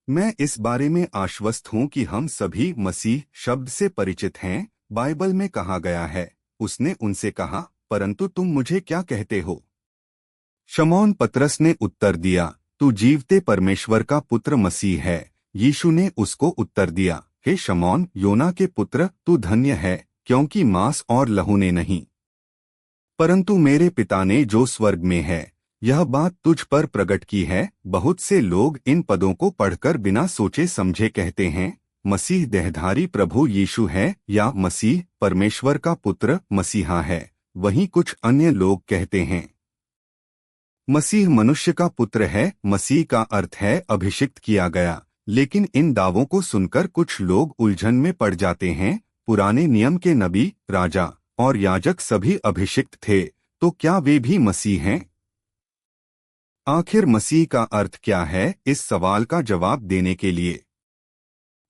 मैं इस बारे में आश्वस्त हूं कि हम सभी मसीह शब्द से परिचित हैं। बाइबल में कहा गया है, उसने उनसे कहा, परंतु तुम मुझे क्या कहते हो? शमौन पतरस ने उत्तर दिया, तू जीवते परमेश्वर का पुत्र मसीह है। यीशु ने उसको उत्तर दिया, हे शमौन, योना के पुत्र, तू धन्य है, क्योंकि मांस और लहू ने नहीं, परंतु मेरे पिता ने जो स्वर्ग में है, यह बात तुझ पर प्रकट की है। बहुत से लोग इन पदों को पढ़कर बिना सोचे समझे कहते हैं, मसीह देहधारी प्रभु यीशु है, या मसीह परमेश्वर का पुत्र मसीहा है। वहीं कुछ अन्य लोग कहते हैं, मसीह मनुष्य का पुत्र है। मसीह का अर्थ है अभिषिक्त किया गया। लेकिन इन दावों को सुनकर कुछ लोग उलझन में पड़ जाते हैं। पुराने नियम के नबी, राजा और याजक सभी अभिषिक्त थे, तो क्या वे भी मसीह हैं? आखिर मसीह का अर्थ क्या है? इस सवाल का जवाब देने के लिए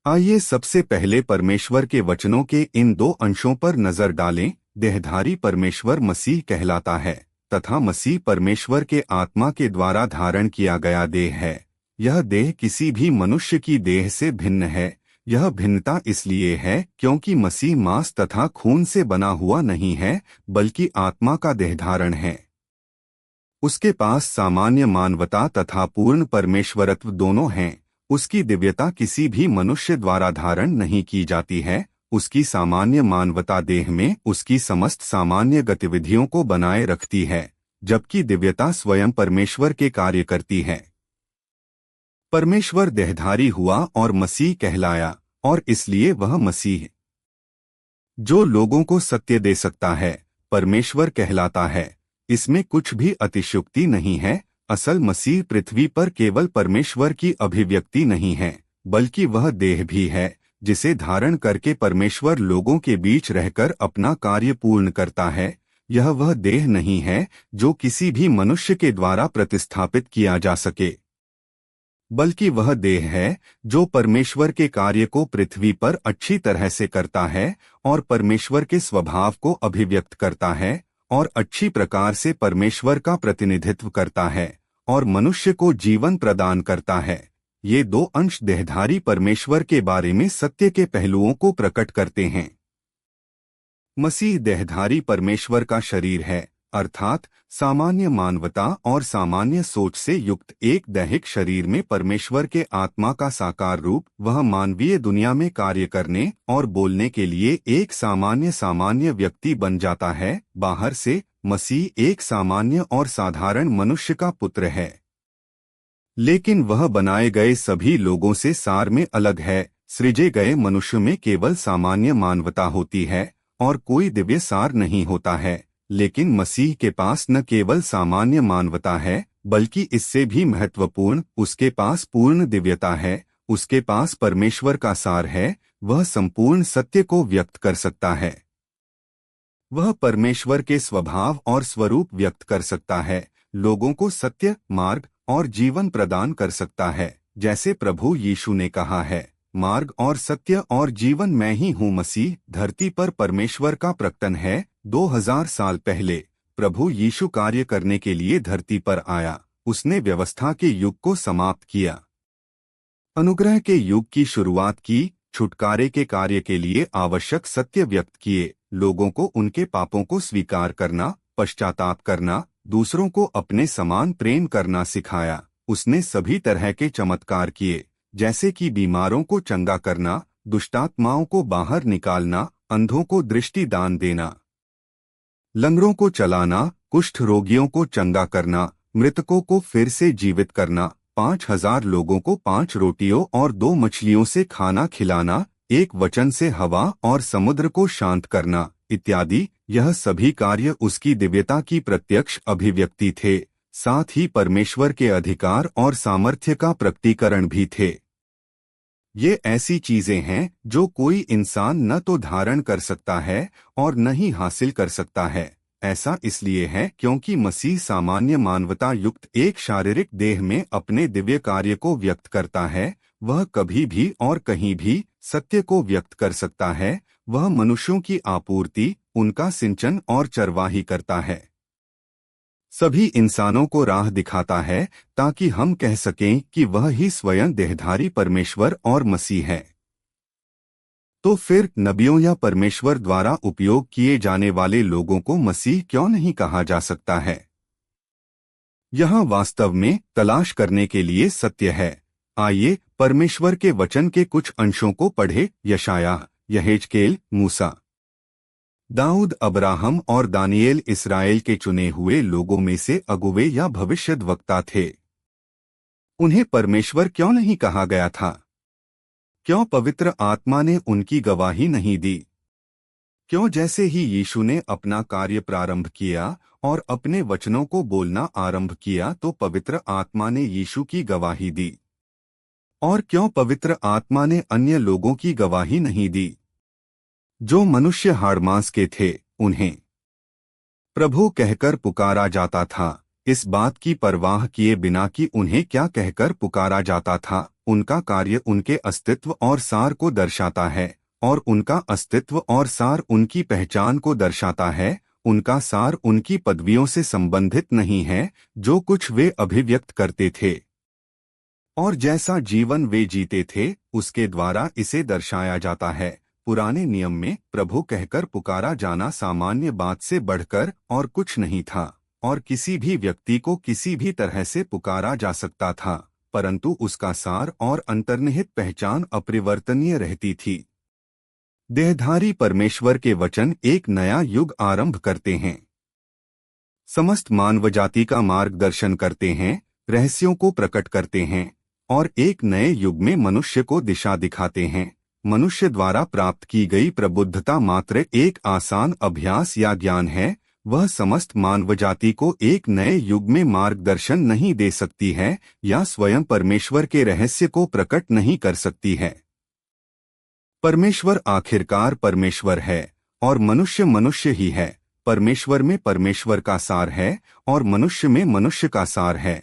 आइए सबसे पहले परमेश्वर के वचनों के इन दो अंशों पर नजर डालें। देहधारी परमेश्वर मसीह कहलाता है, तथा मसीह परमेश्वर के आत्मा के द्वारा धारण किया गया देह है। यह देह किसी भी मनुष्य की देह से भिन्न है। यह भिन्नता इसलिए है क्योंकि मसीह मांस तथा खून से बना हुआ नहीं है, बल्कि आत्मा का देहधारण है। उसके पास सामान्य मानवता तथा पूर्ण परमेश्वरत्व दोनों हैं। उसकी दिव्यता किसी भी मनुष्य द्वारा धारण नहीं की जाती है। उसकी सामान्य मानवता देह में उसकी समस्त सामान्य गतिविधियों को बनाए रखती है, जबकि दिव्यता स्वयं परमेश्वर के कार्य करती है। परमेश्वर देहधारी हुआ और मसीह कहलाया, और इसलिए वह मसीह जो लोगों को सत्य दे सकता है, परमेश्वर कहलाता है। इसमें कुछ भी अतिशयोक्ति नहीं है। असल मसीह पृथ्वी पर केवल परमेश्वर की अभिव्यक्ति नहीं है, बल्कि वह देह भी है, जिसे धारण करके परमेश्वर लोगों के बीच रहकर अपना कार्य पूर्ण करता है। यह वह देह नहीं है जो किसी भी मनुष्य के द्वारा प्रतिस्थापित किया जा सके, बल्कि वह देह है जो परमेश्वर के कार्य को पृथ्वी पर अच्छी तरह से करता है और परमेश्वर के स्वभाव को अभिव्यक्त करता है और अच्छी प्रकार से परमेश्वर का प्रतिनिधित्व करता है और मनुष्य को जीवन प्रदान करता है। ये दो अंश देहधारी परमेश्वर के बारे में सत्य के पहलुओं को प्रकट करते हैं। मसीह देहधारी परमेश्वर का शरीर है, अर्थात सामान्य मानवता और सामान्य सोच से युक्त एक दैहिक शरीर में परमेश्वर के आत्मा का साकार रूप। वह मानवीय दुनिया में कार्य करने और बोलने के लिए एक सामान्य व्यक्ति बन जाता है। बाहर से मसीह एक सामान्य और साधारण मनुष्य का पुत्र है, लेकिन वह बनाए गए सभी लोगों से सार में अलग है। सृजे गए मनुष्य में केवल सामान्य मानवता होती है और कोई दिव्य सार नहीं होता है। लेकिन मसीह के पास न केवल सामान्य मानवता है, बल्कि इससे भी महत्वपूर्ण, उसके पास पूर्ण दिव्यता है। उसके पास परमेश्वर का सार है। वह संपूर्ण सत्य को व्यक्त कर सकता है। वह परमेश्वर के स्वभाव और स्वरूप व्यक्त कर सकता है, लोगों को सत्य, मार्ग और जीवन प्रदान कर सकता है। जैसे प्रभु यीशु ने कहा है, मार्ग और सत्य और जीवन मैं ही हूँ। मसीह धरती पर परमेश्वर का प्रकटन है। 2000 साल पहले प्रभु यीशु कार्य करने के लिए धरती पर आया। उसने व्यवस्था के युग को समाप्त किया, अनुग्रह के युग की शुरुआत की, छुटकारे के कार्य के लिए आवश्यक सत्य व्यक्त किए, लोगों को उनके पापों को स्वीकार करना, पश्चाताप करना, दूसरों को अपने समान प्रेम करना सिखाया। उसने सभी तरह के चमत्कार किए, जैसे कि बीमारों को चंगा करना, दुष्टात्माओं को बाहर निकालना, अंधों को दृष्टि दान देना, लंगड़ों को चलाना, कुष्ठ रोगियों को चंगा करना, मृतकों को फिर से जीवित करना, 5000 लोगों को 5 रोटियों और 2 मछलियों से खाना खिलाना, एक वचन से हवा और समुद्र को शांत करना, इत्यादि। यह सभी कार्य उसकी दिव्यता की प्रत्यक्ष अभिव्यक्ति थे, साथ ही परमेश्वर के अधिकार और सामर्थ्य का प्रकटीकरण भी थे। ये ऐसी चीजें हैं जो कोई इंसान न तो धारण कर सकता है और न ही हासिल कर सकता है। ऐसा इसलिए है क्योंकि मसीह सामान्य मानवता युक्त एक शारीरिक देह में अपने दिव्य कार्य को व्यक्त करता है। वह कभी भी और कहीं भी सत्य को व्यक्त कर सकता है। वह मनुष्यों की आपूर्ति, उनका सिंचन और चरवाही करता है। सभी इंसानों को राह दिखाता है ताकि हम कह सकें कि वह ही स्वयं देहधारी परमेश्वर और मसीह है। तो फिर नबियों या परमेश्वर द्वारा उपयोग किए जाने वाले लोगों को मसीह क्यों नहीं कहा जा सकता है? यह वास्तव में तलाश करने के लिए सत्य है। आइए परमेश्वर के वचन के कुछ अंशों को पढ़े। यशायाह, यहेजकेल, मूसा, दाऊद, अब्राहम और दानिएल इस्राएल के चुने हुए लोगों में से अगुवे या भविष्यद्वक्ता थे। उन्हें परमेश्वर क्यों नहीं कहा गया था? क्यों पवित्र आत्मा ने उनकी गवाही नहीं दी? क्यों जैसे ही यीशु ने अपना कार्य प्रारंभ किया और अपने वचनों को बोलना आरंभ किया तो पवित्र आत्मा ने यीशु की गवाही दी? और क्यों पवित्र आत्मा ने अन्य लोगों की गवाही नहीं दी? जो मनुष्य हाड़मांस के थे, उन्हें प्रभु कहकर पुकारा जाता था, इस बात की परवाह किए बिना कि उन्हें क्या कहकर पुकारा जाता था। उनका कार्य उनके अस्तित्व और सार को दर्शाता है, और उनका अस्तित्व और सार उनकी पहचान को दर्शाता है। उनका सार उनकी पदवियों से संबंधित नहीं है जो कुछ वे अभिव्यक्त करते थे, और जैसा जीवन वे जीते थे उसके द्वारा इसे दर्शाया जाता है। पुराने नियम में प्रभु कहकर पुकारा जाना सामान्य बात से बढ़कर और कुछ नहीं था, और किसी भी व्यक्ति को किसी भी तरह से पुकारा जा सकता था, परंतु उसका सार और अंतर्निहित पहचान अपरिवर्तनीय रहती थी। देहधारी परमेश्वर के वचन एक नया युग आरंभ करते हैं, समस्त मानवजाति का मार्गदर्शन करते हैं, रहस्यों को प्रकट करते हैं और एक नए युग में मनुष्य को दिशा दिखाते हैं। मनुष्य द्वारा प्राप्त की गई प्रबुद्धता मात्र एक आसान अभ्यास या ज्ञान है। वह समस्त मानवजाति को एक नए युग में मार्गदर्शन नहीं दे सकती है या स्वयं परमेश्वर के रहस्य को प्रकट नहीं कर सकती है। परमेश्वर आखिरकार परमेश्वर है और मनुष्य मनुष्य ही है। परमेश्वर में परमेश्वर का सार है और मनुष्य में मनुष्य का सार है।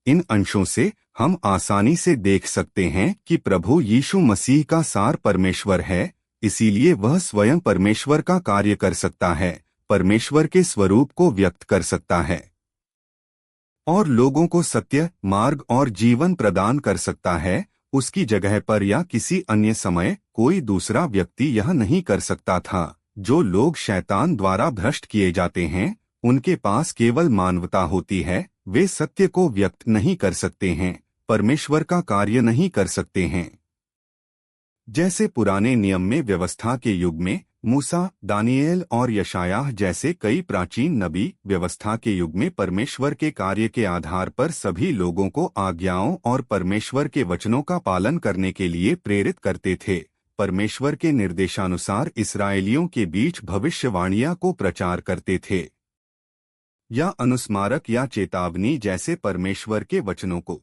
इन अंशों से हम आसानी से देख सकते हैं कि प्रभु यीशु मसीह का सार परमेश्वर है, इसीलिए वह स्वयं परमेश्वर का कार्य कर सकता है, परमेश्वर के स्वरूप को व्यक्त कर सकता है और लोगों को सत्य, मार्ग और जीवन प्रदान कर सकता है। उसकी जगह पर या किसी अन्य समय कोई दूसरा व्यक्ति यह नहीं कर सकता था। जो लोग शैतान द्वारा भ्रष्ट किए जाते हैं, उनके पास केवल मानवता होती है। वे सत्य को व्यक्त नहीं कर सकते हैं, परमेश्वर का कार्य नहीं कर सकते हैं। जैसे पुराने नियम में व्यवस्था के युग में मूसा, दानिएल और यशायाह जैसे कई प्राचीन नबी व्यवस्था के युग में परमेश्वर के कार्य के आधार पर सभी लोगों को आज्ञाओं और परमेश्वर के वचनों का पालन करने के लिए प्रेरित करते थे। परमेश्वर के निर्देशानुसार इस्राएलियों के बीच भविष्यवाणियां को प्रचार करते थे या अनुस्मारक या चेतावनी जैसे परमेश्वर के वचनों को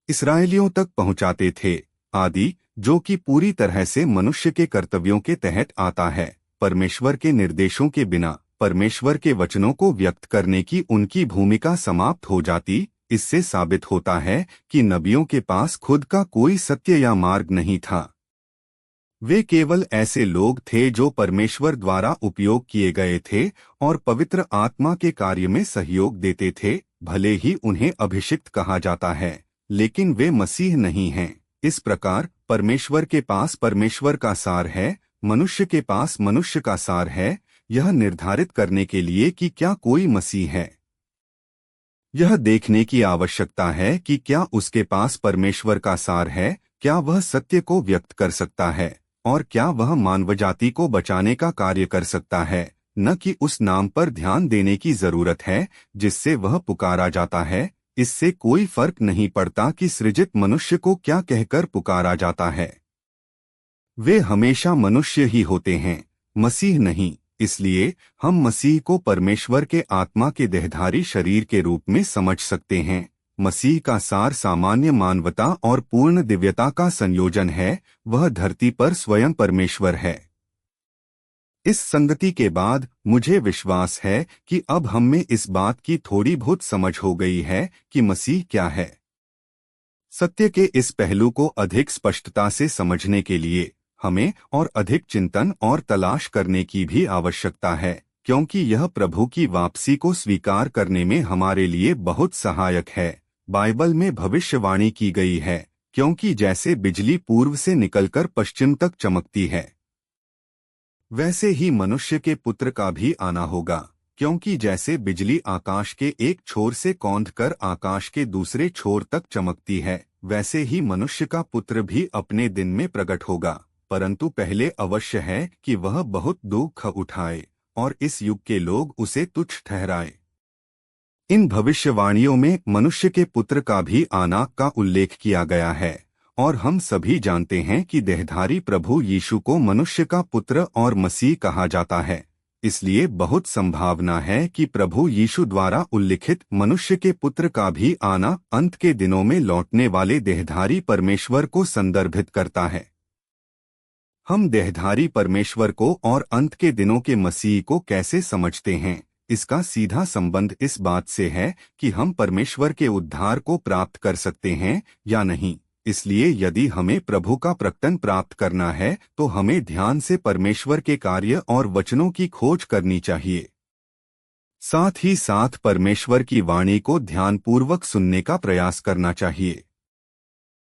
इस्राएलियों तक पहुंचाते थे। आदि, जो कि पूरी तरह से मनुष्य के कर्तव्यों के तहत आता है। परमेश्वर के निर्देशों के बिना परमेश्वर के वचनों को व्यक्त करने की उनकी भूमिका समाप्त हो जाती। इससे साबित होता है कि नबियों के पास खुद का कोई सत्य या मार्ग नहीं था। वे केवल ऐसे लोग थे जो परमेश्वर द्वारा उपयोग किए गए थे और पवित्र आत्मा के कार्य में सहयोग देते थे। भले ही उन्हें अभिषिक्त कहा जाता है, लेकिन वे मसीह नहीं हैं। इस प्रकार परमेश्वर के पास परमेश्वर का सार है, मनुष्य के पास मनुष्य का सार है, यह निर्धारित करने के लिए कि क्या कोई मसीह है। यह देखने की आवश्यकता है कि क्या उसके पास परमेश्वर का सार है, क्या वह सत्य को व्यक्त कर सकता है और क्या वह मानवजाति को बचाने का कार्य कर सकता है। न कि उस नाम पर ध्यान देने की जरूरत है जिससे वह पुकारा जाता है। इससे कोई फर्क नहीं पड़ता कि सृजित मनुष्य को क्या कहकर पुकारा जाता है, वे हमेशा मनुष्य ही होते हैं, मसीह नहीं। इसलिए हम मसीह को परमेश्वर के आत्मा के देहधारी शरीर के रूप में समझ सकते हैं। मसीह का सार सामान्य मानवता और पूर्ण दिव्यता का संयोजन है। वह धरती पर स्वयं परमेश्वर है। इस संगति के बाद मुझे विश्वास है कि अब हम में इस बात की थोड़ी बहुत समझ हो गई है कि मसीह क्या है। सत्य के इस पहलू को अधिक स्पष्टता से समझने के लिए हमें और अधिक चिंतन और तलाश करने की भी आवश्यकता है, क्योंकि यह प्रभु की वापसी को स्वीकार करने में हमारे लिए बहुत सहायक है। बाइबल में भविष्यवाणी की गई है, क्योंकि जैसे बिजली पूर्व से निकलकर पश्चिम तक चमकती है, वैसे ही मनुष्य के पुत्र का भी आना होगा। क्योंकि जैसे बिजली आकाश के एक छोर से कौंधकर आकाश के दूसरे छोर तक चमकती है, वैसे ही मनुष्य का पुत्र भी अपने दिन में प्रकट होगा। परंतु पहले अवश्य है कि वह बहुत दुख उठाए और इस युग के लोग उसे तुच्छ ठहराए। इन भविष्यवाणियों में मनुष्य के पुत्र का भी आना का उल्लेख किया गया है, और हम सभी जानते हैं कि देहधारी प्रभु यीशु को मनुष्य का पुत्र और मसीह कहा जाता है। इसलिए बहुत संभावना है कि प्रभु यीशु द्वारा उल्लिखित मनुष्य के पुत्र का भी आना अंत के दिनों में लौटने वाले देहधारी परमेश्वर को संदर्भित करता है। हम देहधारी परमेश्वर को और अंत के दिनों के मसीह को कैसे समझते हैं? इसका सीधा संबंध इस बात से है कि हम परमेश्वर के उद्धार को प्राप्त कर सकते हैं या नहीं। इसलिए यदि हमें प्रभु का प्रकटन प्राप्त करना है तो हमें ध्यान से परमेश्वर के कार्य और वचनों की खोज करनी चाहिए। साथ ही साथ परमेश्वर की वाणी को ध्यानपूर्वक सुनने का प्रयास करना चाहिए।